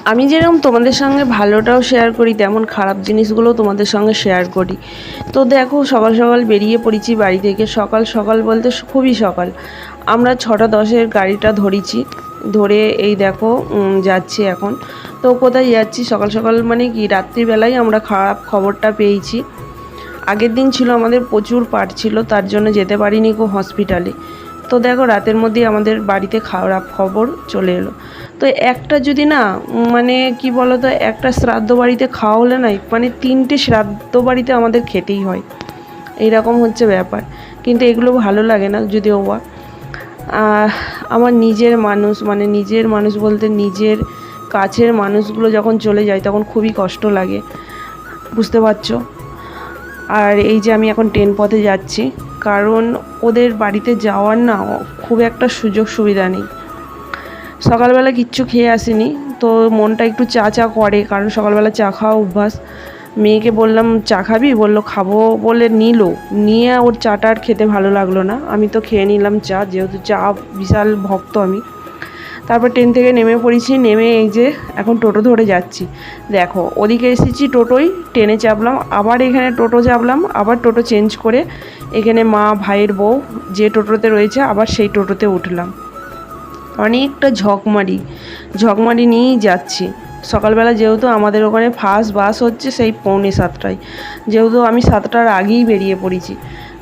আমি যেরকম তোমাদের সঙ্গে ভালোটাও শেয়ার করি, তেমন খারাপ জিনিসগুলোও তোমাদের সঙ্গে শেয়ার করি। তো দেখো, সকাল সকাল বেরিয়ে পড়েছি বাড়ি থেকে। সকাল সকাল বলতে খুবই সকাল। আমরা 6:10 গাড়িটা ধরেছি, ধরে এই দেখো যাচ্ছি এখন। তো কোথায় যাচ্ছি সকাল সকাল মানে কি, রাত্রিবেলায় আমরা খারাপ খবরটা পেয়েছি। আগের দিন ছিল আমাদের প্রচুর পাঠ ছিল, তার জন্য যেতে পারিনি গো হসপিটালে। তো দেখো, রাতের মধ্যেই আমাদের বাড়িতে খারাপ খবর চলে এলো। তো একটা যদি না মানে কি বলো তো, একটা শ্রাদ্ধ বাড়িতে খাওয়া হলে না, মানে 3টে শ্রাদ্ধ বাড়িতে আমাদের খেতেই হয়, এইরকম হচ্ছে ব্যাপার। কিন্তু এগুলো ভালো লাগে না যদিও বা। আমার নিজের মানুষ, মানে নিজের মানুষ বলতে নিজের কাছের মানুষগুলো যখন চলে যায় তখন খুবই কষ্ট লাগে, বুঝতে পারছো। আর এই যে আমি এখন ট্রেন পথে যাচ্ছি, কারণ ওদের বাড়িতে যাওয়ার না খুব একটা সুযোগ সুবিধা নেই। সকালবেলা কিচ্ছু খেয়ে আসিনি, তো মনটা একটু চা চা করে, কারণ সকালবেলা চা খাওয়া অভ্যাস। মেয়েকে বললাম চা খাবি, বললো খাবো বলে নিয়ে ওর চাটা আর খেতে ভালো লাগলো না। আমি তো খেয়ে নিলাম চা, যেহেতু চা বিশাল ভক্ত আমি। তারপর ট্রেন থেকে নেমে পড়েছি, নেমে এই যে এখন টোটো ধরে যাচ্ছি। দেখো, ওদিকে এসেছি টোটোয়, ট্রেনে চাপলাম, আবার এখানে টোটো চাপলাম, আবার টোটো চেঞ্জ করে এখানে মা ভাইয়ের বউ যে টোটোতে রয়েছে আবার সেই টোটোতে উঠলাম। অনেকটা ঝকমারি নিয়েই যাচ্ছি। সকালবেলা যেহেতু আমাদের ওখানে ফার্স্ট বাস হচ্ছে সেই 6:45, যেহেতু আমি 7টার আগেই বেরিয়ে পড়েছি,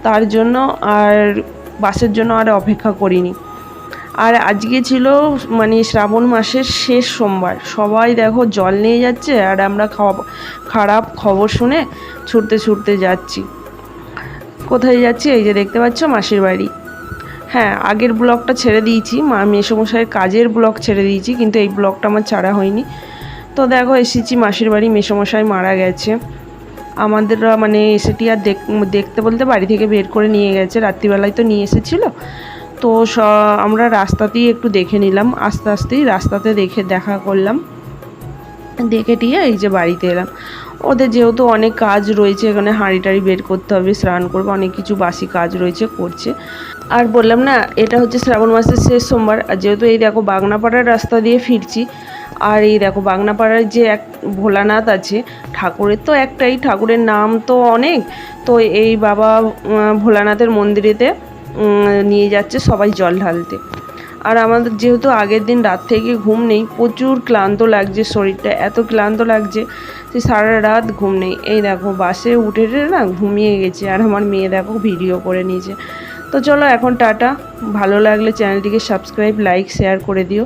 তার জন্য আর বাসের জন্য আর অপেক্ষা করিনি। আর আজকে ছিল মানে শ্রাবণ মাসের শেষ সোমবার, সবাই দেখো জল নিয়ে যাচ্ছে, আর আমরা খারাপ খবর শুনে ছুটতে ছুটতে যাচ্ছি। কোথায় যাচ্ছি, এই যে দেখতে পাচ্ছ মাসির বাড়ি। হ্যাঁ, আগের ব্লগটা ছেড়ে দিয়েছি, মেসোমশাইয়ের কাজের ব্লগ ছেড়ে দিয়েছি, কিন্তু এই ব্লগটা আমার ছাড়া হয়নি। তো দেখো এসেছি মাসির বাড়ি, মেসোমশাই মারা গেছে। আমাদের মানে এসেটি আর দেখতে বলতে বাড়ি থেকে বের করে নিয়ে গেছে, রাত্রিবেলায় তো নিয়ে এসেছিলো। তো আমরা রাস্তাতেই একটু দেখে নিলাম, আস্তে আস্তেই রাস্তাতে দেখা করলাম, দেখে টিয়ে এই যে বাড়িতে এলাম। ওদের যেহেতু অনেক কাজ রয়েছে, এখানে হাঁড়ি টাড়ি বের করতে হবে, স্নান করবে, অনেক কিছু বাসি কাজ রয়েছে, করছে। আর বললাম না, এটা হচ্ছে শ্রাবণ মাসের শেষ সোমবার। আর যেহেতু এই দেখো বাগনাপাড়ার রাস্তা দিয়ে ফিরছি, আর এই দেখো বাগনাপাড়ার যে এক ভোলানাথ আছে, ঠাকুরের তো একটাই, ঠাকুরের নাম তো অনেক। তো এই বাবা ভোলানাথের মন্দিরেতে নিয়ে যাচ্ছে সবাই জল ঢালতে। আর আমাদের যেহেতু আগের দিন রাত থেকে ঘুম নেই, প্রচুর ক্লান্ত লাগছে, শরীরটা এত ক্লান্ত লাগছে যে সারা রাত ঘুম নেই। এই দেখো বাসে উঠে না ঘুমিয়ে গেছে, আর আমার মেয়ে দেখো ভিডিও করে নিয়েছে। তো চলো এখন টাটা। ভালো লাগলে চ্যানেলটিকে সাবস্ক্রাইব, লাইক, শেয়ার করে দিও।